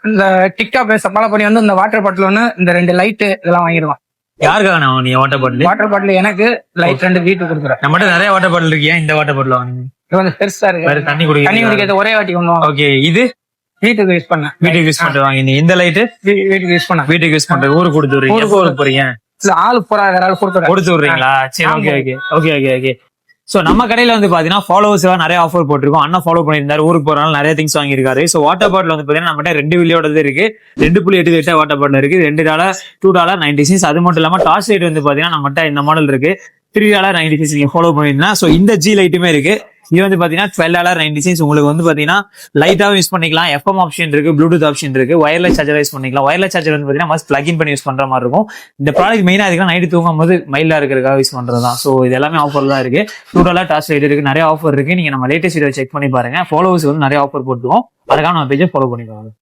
இந்த TikTok follow பண்ணி வந்து இந்த வாட்டர் பாட்டில் ஒன்று, இந்த 2 லைட்டு இதெல்லாம் வாங்கிடுவான். யாருக்காக நான் நீ வாட்டர் பாட்டில்? வாட்டர் பாட்டில் எனக்கு, லைட் 2 வீட்டுக்கு கொடுக்குறேன். நம்மகிட்ட நிறைய வாட்டர் பாட்டில் இருக்கு, ஏன் இந்த வாட்டர் பாட்டில் வாங்க? இது வந்து பெருசா இருக்கு, தண்ணி தண்ணி குடிக்கிறது ஒரே வாட்டி கொண்டு வாங்க. ஓகே, இது வீட்டுக்கு யூஸ் பண்ண, வீட்டுக்கு யூஸ் பண்ணுவாங்க. நீ இந்த லைட்டு வீட்டுக்கு யூஸ் பண்ண, வீட்டுக்கு யூஸ் பண்றது. ஊருக்கு கொடுத்து விடுறீங்க? ஊருக்கு போறீங்க? இல்ல ஆளு போறா, வேற ஆள் கொடுத்து விடுறீங்களா? சரி, okay okay okay okay okay. So நம்ம கடையில வந்து பாத்தீங்கன்னா ஃபாலோவர்ஸ் எல்லாம் நிறைய ஆஃபர் போட்டிருக்கோம். அண்ணா ஃபாலோ பண்ணியிருந்தாரு, ஊருக்கு போறனால நிறைய திங்ஸ் வாங்கியிருக்காரு. சோ வாட்டர் பாட்டில் வந்து பாத்தீங்கன்னா நம்மகிட்ட 2 வில்லியோடது இருக்கு. 2.8 லிட்டர் வாட்டர் பாட்டில் இருக்கு. $2.90. அது மட்டும் இல்லாம டார்ச் லைட் வந்து பாத்தீங்கன்னா நம்மகிட்ட இந்த மாடல் இருக்கு, $3.90 நீங்க ஃபாலோ பண்ணிருந்தா. சோ இந்த ஜி லைட்டுமே இருக்கு. இது வந்து பாத்தீங்கன்னா $12.90. உங்களுக்கு வந்து பாத்தீங்கன்னா லைட்டாவும் யூஸ் பண்ணிக்கலாம், எஃப்எம் ஆப்ஷன் இருக்கு, ப்ளூடூத் ஆப்ஷன் இருக்கு, வயர்லெஸ் சார்ஜர் யூஸ் பண்ணிக்கலாம். வயர்லெஸ் சார்ஜர் வந்து பாத்தீங்கன்னா மஸ்ட் பிளக் இன் பண்ணி யூஸ் பண்ற மாதிரி இருக்கும். இந்த ப்ராடக்ட் மெயினா அதுக்கு நைட்டு தூங்கும் போது மைல்டா இருக்கிறதுக்காக யூஸ் பண்றதுதான். சோ இது எல்லாமே ஆஃபர் தான் இருக்கு. $2 டார்ச் லைட் இருக்கு, நிறைய ஆஃபர் இருக்கு. நீங்க நம்ம லேட்டஸ்ட் வீடியோ செக் பண்ணி பாருங்க. ஃபாலோவர்ஸ் வந்து நிறைய ஆஃபர் போட்டுவோம், அதுக்காக நம்ம பேஜை ஃபாலோ பண்ணிக்கலாம்.